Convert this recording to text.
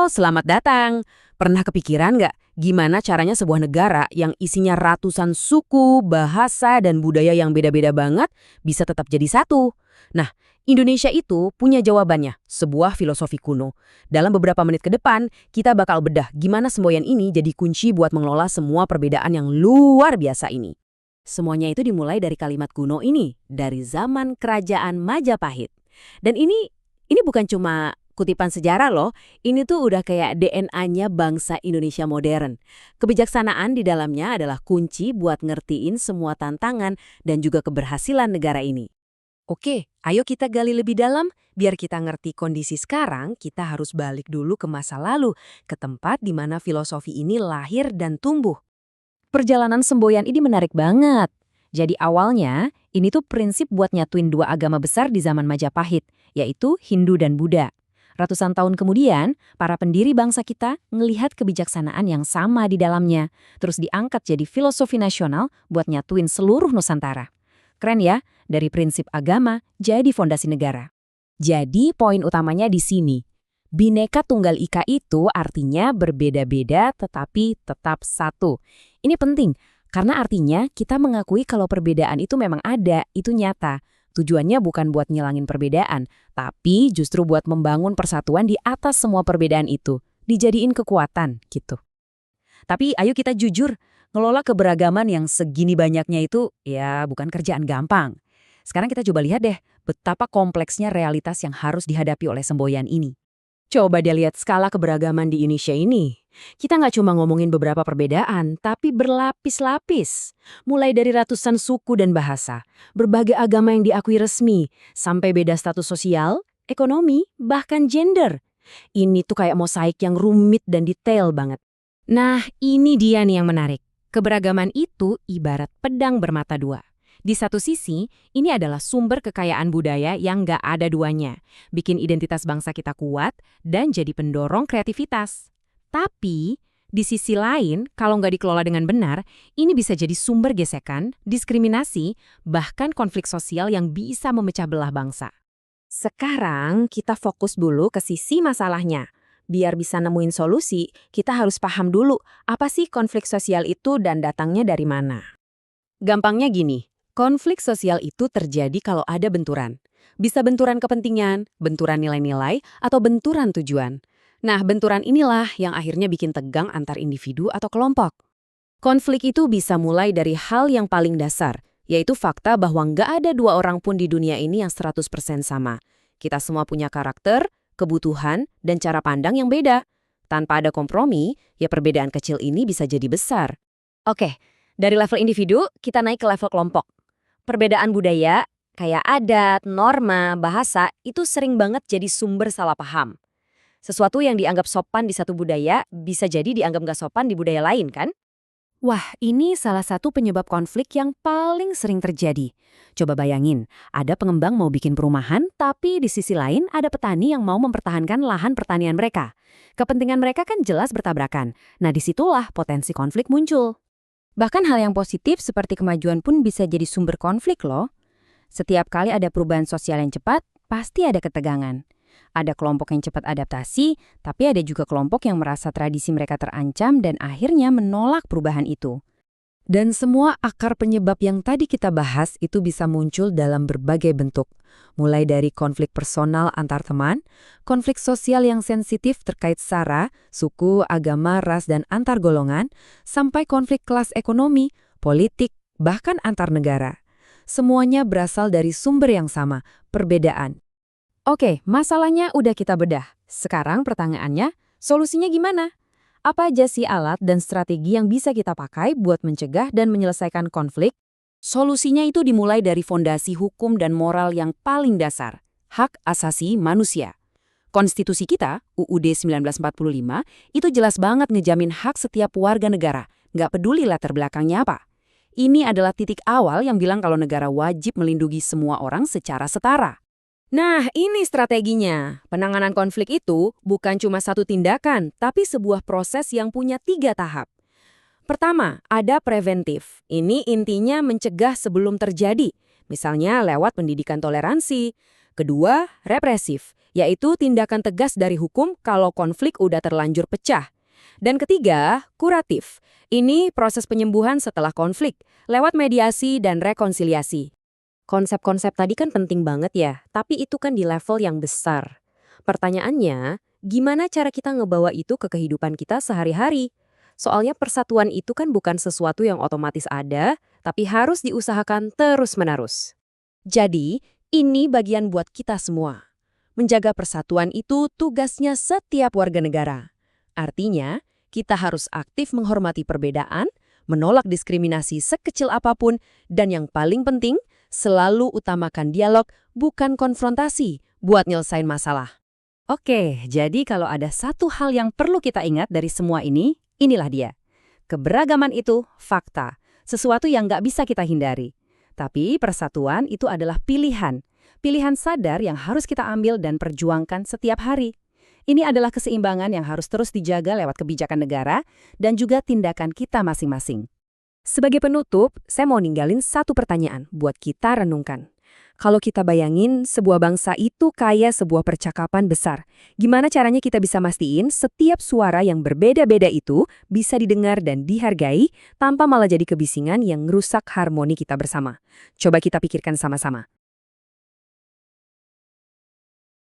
selamat datang. Pernah kepikiran nggak gimana caranya sebuah negara yang isinya ratusan suku, bahasa, dan budaya yang beda-beda banget bisa tetap jadi satu? Nah, Indonesia itu punya jawabannya, sebuah filosofi kuno. Dalam beberapa menit ke depan, kita bakal bedah gimana semboyan ini jadi kunci buat mengelola semua perbedaan yang luar biasa ini. Semuanya itu dimulai dari kalimat kuno ini, dari zaman Kerajaan Majapahit. Dan ini bukan cuma kutipan sejarah loh, ini tuh udah kayak DNA-nya bangsa Indonesia modern. Kebijaksanaan di dalamnya adalah kunci buat ngertiin semua tantangan dan juga keberhasilan negara ini. Oke, ayo kita gali lebih dalam. Biar kita ngerti kondisi sekarang, kita harus balik dulu ke masa lalu, ke tempat di mana filosofi ini lahir dan tumbuh. Perjalanan semboyan ini menarik banget. Jadi awalnya, ini tuh prinsip buat nyatuin dua agama besar di zaman Majapahit, yaitu Hindu dan Buddha. Ratusan tahun kemudian, para pendiri bangsa kita ngelihat kebijaksanaan yang sama di dalamnya, terus diangkat jadi filosofi nasional buat nyatuin seluruh Nusantara. Keren ya, dari prinsip agama jadi fondasi negara. Jadi poin utamanya di sini. Bhinneka Tunggal Ika itu artinya berbeda-beda tetapi tetap satu. Ini penting, karena artinya kita mengakui kalau perbedaan itu memang ada, itu nyata. Tujuannya bukan buat ngilangin perbedaan, tapi justru buat membangun persatuan di atas semua perbedaan itu. Dijadiin kekuatan, gitu. Tapi ayo kita jujur, ngelola keberagaman yang segini banyaknya itu, ya bukan kerjaan gampang. Sekarang kita coba lihat deh, betapa kompleksnya realitas yang harus dihadapi oleh semboyan ini. Coba dia lihat skala keberagaman di Indonesia ini. Kita nggak cuma ngomongin beberapa perbedaan, tapi berlapis-lapis. Mulai dari ratusan suku dan bahasa, berbagai agama yang diakui resmi, sampai beda status sosial, ekonomi, bahkan gender. Ini tuh kayak mosaik yang rumit dan detail banget. Nah, ini dia nih yang menarik. Keberagaman itu ibarat pedang bermata dua. Di satu sisi, ini adalah sumber kekayaan budaya yang nggak ada duanya, bikin identitas bangsa kita kuat dan jadi pendorong kreativitas. Tapi, di sisi lain, kalau nggak dikelola dengan benar, ini bisa jadi sumber gesekan, diskriminasi, bahkan konflik sosial yang bisa memecah belah bangsa. Sekarang, kita fokus dulu ke sisi masalahnya. Biar bisa nemuin solusi, kita harus paham dulu apa sih konflik sosial itu dan datangnya dari mana. Gampangnya gini. Konflik sosial itu terjadi kalau ada benturan. Bisa benturan kepentingan, benturan nilai-nilai, atau benturan tujuan. Nah, benturan inilah yang akhirnya bikin tegang antar individu atau kelompok. Konflik itu bisa mulai dari hal yang paling dasar, yaitu fakta bahwa nggak ada dua orang pun di dunia ini yang 100% sama. Kita semua punya karakter, kebutuhan, dan cara pandang yang beda. Tanpa ada kompromi, ya perbedaan kecil ini bisa jadi besar. Oke, dari level individu, kita naik ke level kelompok. Perbedaan budaya, kayak adat, norma, bahasa, itu sering banget jadi sumber salah paham. Sesuatu yang dianggap sopan di satu budaya bisa jadi dianggap nggak sopan di budaya lain, kan? Wah, ini salah satu penyebab konflik yang paling sering terjadi. Coba bayangin, ada pengembang mau bikin perumahan, tapi di sisi lain ada petani yang mau mempertahankan lahan pertanian mereka. Kepentingan mereka kan jelas bertabrakan. Nah, disitulah potensi konflik muncul. Bahkan hal yang positif seperti kemajuan pun bisa jadi sumber konflik loh. Setiap kali ada perubahan sosial yang cepat, pasti ada ketegangan. Ada kelompok yang cepat adaptasi, tapi ada juga kelompok yang merasa tradisi mereka terancam dan akhirnya menolak perubahan itu. Dan semua akar penyebab yang tadi kita bahas itu bisa muncul dalam berbagai bentuk. Mulai dari konflik personal antar teman, konflik sosial yang sensitif terkait sara, suku, agama, ras, dan antar golongan, sampai konflik kelas ekonomi, politik, bahkan antar negara. Semuanya berasal dari sumber yang sama, perbedaan. Oke, masalahnya udah kita bedah. Sekarang pertanyaannya, solusinya gimana? Apa aja sih alat dan strategi yang bisa kita pakai buat mencegah dan menyelesaikan konflik? Solusinya itu dimulai dari fondasi hukum dan moral yang paling dasar, hak asasi manusia. Konstitusi kita, UUD 1945, itu jelas banget ngejamin hak setiap warga negara, nggak peduli latar belakangnya apa. Ini adalah titik awal yang bilang kalau negara wajib melindungi semua orang secara setara. Nah, ini strateginya. Penanganan konflik itu bukan cuma satu tindakan, tapi sebuah proses yang punya 3 tahap. Pertama, ada preventif. Ini intinya mencegah sebelum terjadi, misalnya lewat pendidikan toleransi. Kedua, represif. yaitu tindakan tegas dari hukum kalau konflik udah terlanjur pecah. Dan ketiga, kuratif. Ini proses penyembuhan setelah konflik, lewat mediasi dan rekonsiliasi. Konsep-konsep tadi kan penting banget ya, tapi itu kan di level yang besar. Pertanyaannya, gimana cara kita ngebawa itu ke kehidupan kita sehari-hari? Soalnya persatuan itu kan bukan sesuatu yang otomatis ada, tapi harus diusahakan terus-menerus. Jadi, ini bagian buat kita semua. Menjaga persatuan itu tugasnya setiap warga negara. Artinya, kita harus aktif menghormati perbedaan, menolak diskriminasi sekecil apapun, dan yang paling penting, selalu utamakan dialog, bukan konfrontasi, buat nyelesain masalah. Oke, jadi kalau ada satu hal yang perlu kita ingat dari semua ini, inilah dia. Keberagaman itu fakta, sesuatu yang nggak bisa kita hindari. Tapi persatuan itu adalah pilihan. Pilihan sadar yang harus kita ambil dan perjuangkan setiap hari. Ini adalah keseimbangan yang harus terus dijaga lewat kebijakan negara dan juga tindakan kita masing-masing. Sebagai penutup, saya mau ninggalin satu pertanyaan buat kita renungkan. Kalau kita bayangin sebuah bangsa itu kayak sebuah percakapan besar, gimana caranya kita bisa mastiin setiap suara yang berbeda-beda itu bisa didengar dan dihargai tanpa malah jadi kebisingan yang ngerusak harmoni kita bersama? Coba kita pikirkan sama-sama.